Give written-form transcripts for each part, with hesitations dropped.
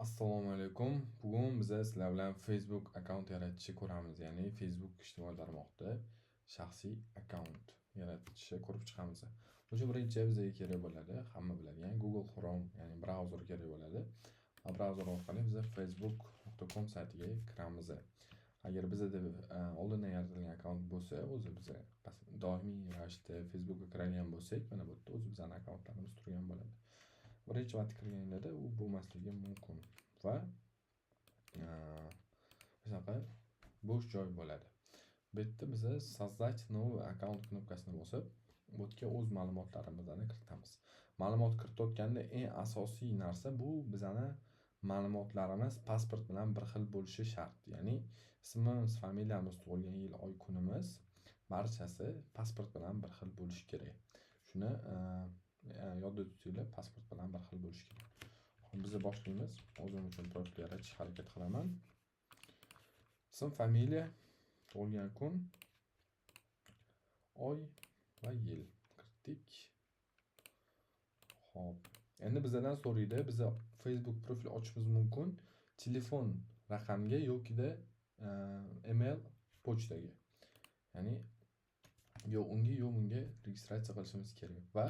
Assalomu alaykum. Bugun biz sizlar bilan Facebook akkaunt yaratishni ko'ramiz. Ya'ni Facebook ijtimoiy tarmoqda shaxsiy akkaunt yaratishni ko'rib chiqamiz. O'sha birinchi bizga kerak bo'ladi, hamma biladigan Google Chrome, ya'ni brauzer kerak bo'ladi. Brauzer orqali biz facebook.com saytiga kiramiz. Agar bizda oldindan yaratilgan akkaunt bo'lsa, o'zi biz doimiy ravishda Facebookga kiradigan bo'lsak, mana bu yerda o'zi bizning akkauntlarimiz turgan bo'ladi. Birinchi marta kirganingizda u bo'lmasligi mumkin va shunaqa bo'sh joy bo'ladi. Bu yerda biz sozdать новый akkaunt knopkasini bosib, bu yerga o'z ma'lumotlarimizni kiritamiz. Ma'lumot kiritayotganda eng asosiy narsa bu bizning ma'lumotlarimiz pasport bilan bir xil bo'lishi shart. Ya'ni ismimiz, familiyamiz, tug'ilgan yil, oy, kunimiz barchasi pasport bilan bir xil bo'lishi kerak. Shuni yodda tutinglar, pasport bilan bir xil bo'lishi kerak. Biz boshlaymiz. O'zim uchun profil yaratishga harakat qilaman. Ism, familiya, tug'ilgan kun, oy va yil kiritdik. Xo'p. Endi bizdan so'raydi, biz Facebook profil ochishimiz mumkin telefon raqamga yoki-da email pochtaga. Ya'ni yo unga, yo bunga registratsiya qilishimiz kerak va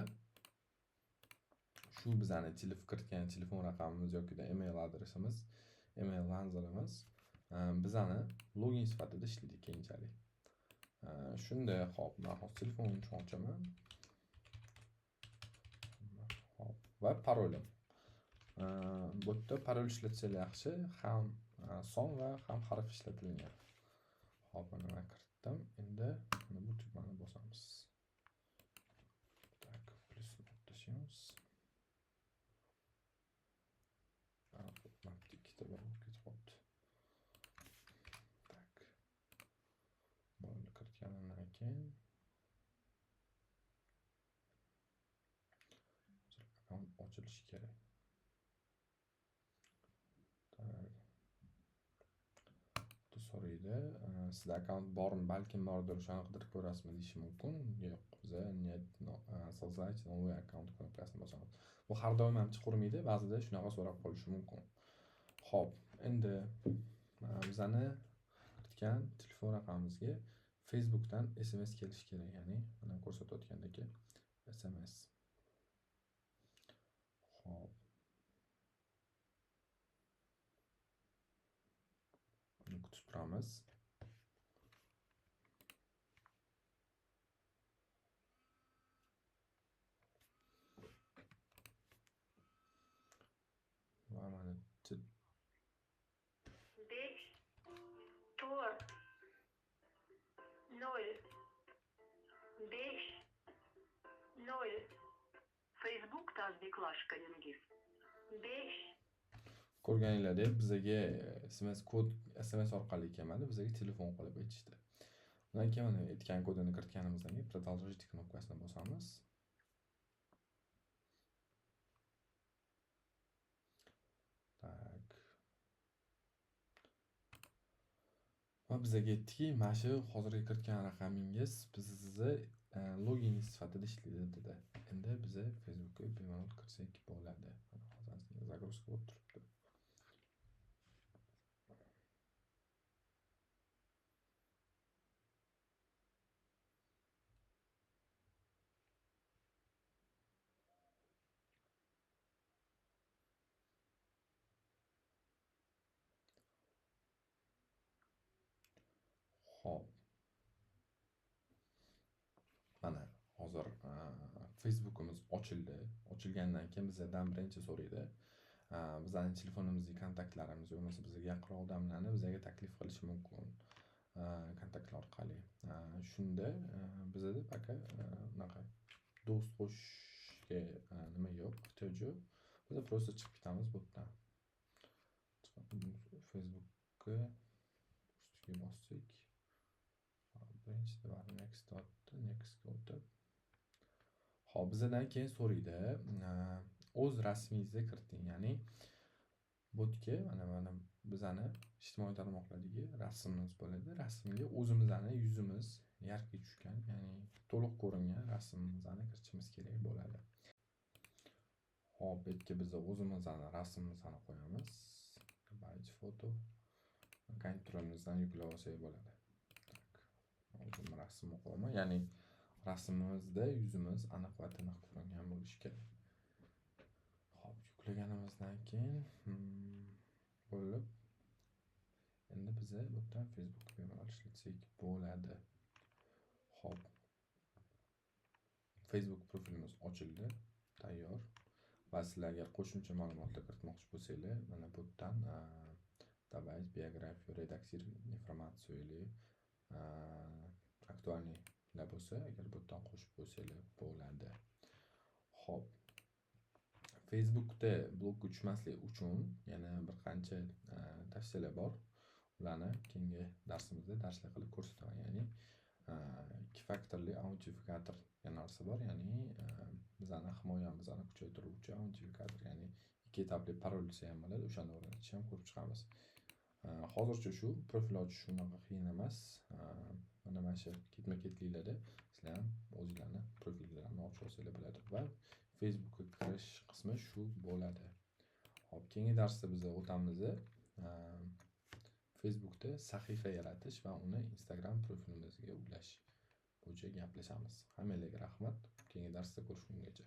shu bizning kiritgan telefon raqamimiz yoki-da email adresimiz, email manzilimiz bizani login sifatida ishlaydi keyinchalik. Shunda hop, men hozir telefonimni ochaman. Hop, va parolim. Bu yerda parol ishlatsangiz yaxshi, ham son va ham harf ishlatilgan. Hop, mana kiritdim. Endi mana bu tugmani bosamiz. Tak, plusni tashlaymiz. Ikkita bir ketibdi. Tak. Buni kiritganimdan keyin akkaunt ochilishi kerak. Tak. Bu so'raydi, sizda akkaunt bormi, balkim bordir, o'shani qidirib ko'rasizmi deyishi mumkin. Yo'q, biz sozdать новый akkaunt knopkasini bosamiz. Bu har doim ham chiqarmaydi, ba'zida shunaqa so'rab qolishi mumkin. Xo'p, endi bizani kiritgan telefon raqamimizga Facebookdan SMS kelishi kerak, ya'ni mana ko'rsatayotgandek SMS. Xo'p. Buni kutib turamiz. Va mana 5 4 0 5 0 Facebook tasdiqlashtiringiz 5 ko'rganinglardek bizga SMS orqali kelmadi, bizga telefon qilib aytishdi. Undan keyin mana aytgan kodini kiritganimizdan keyin продолжить knopkasini bosamiz. Tak. Va bizga aytdiki, mana shu hozirgi kiritgan raqamingiz bizni login sifatida ishlaydi dedi. Endi biz Facebookga bemalol kirsak bo'ladi. Mana hozir загрузка bo'lib turibdi. Hop. Mana hozir Facebookimiz ochildi. Ochilgandan keyin bizdan birinchi so'raydi. Bizning telefonimizning kontaktlarimiz bo'lmasa bizga yaqin odamlarni bizga taklif qilishi mumkin. Kontaktlar orqali. Shunda bizda faqat unaqa do'st qo'shishga nima yo'q, ehtiyoj yo'q. Biz просто chiqib ketamiz bu yerdan. Facebookga ustiga bossak birinchisi bor, next o'tib. Xo'p, bizdan keyin so'raydi, o'z rasmingizni kiriting, ya'ni bu yerga mana bizani ijtimoiy tarmoqlardagi rasmimiz bo'ladi. Rasmga o'zimizning yuzimiz yarqi tushgan, ya'ni to'liq ko'ringan rasmimizni kiritishimiz kerak bo'ladi. Hop, bu yerga biz o'zimizning rasmimizni qo'yamiz. Добавить foto. Kompyuterimizdan yuklab olsak bo'ladi. O'zim rasmni qo'yaman. Ya'ni rasmimizda yuzimiz aniq va tiniq ko'ringan bo'lishi kerak. Xo'p, yuklaganimizdan keyin bo'lib endi biza bu yerdan Facebook bemalol ishlatsak bo'ladi. Xo'p. Facebook profilimiz ochildi, tayyor. Va sizlar agar qo'shimcha ma'lumotlar kiritmoqchi bo'lsanglar, mana bu yerdan добавить биографию, редактировать информацию или aktualniy bo'lsa, agar bu yerdan qo'shib qo'ysanglar bo'ladi. Xo'p. Facebookda blog uchmaslik uchun yana bir qancha tavsiyalar bor. Ularni keyingi darsimizda darslik qilib ko'rsataman. Ya'ni ikki faktorli autentifikator degan narsa bor. Ya'ni bizani himoyamizni kuchaytiruvchi autentifikator, ya'ni ikki etapli parol desa ham bo'ladi. O'shani o'rnatishni ham ko'rib chiqamiz. Hozircha shu profil ochish unaqa qiyin emas. Mana shu ketma-ketliklarda sizlar ham o'zingizlarni profillarni ochib olsanglar bo'ladi va Facebookga kirish qismi shu bo'ladi. Hop, keyingi darsda biz o'tamiz Facebookda sahifa yaratish va uni Instagram profilimizga ulash bo'yicha gaplashamiz. Hammalarga rahmat. Keyingi darsda ko'rishgungacha.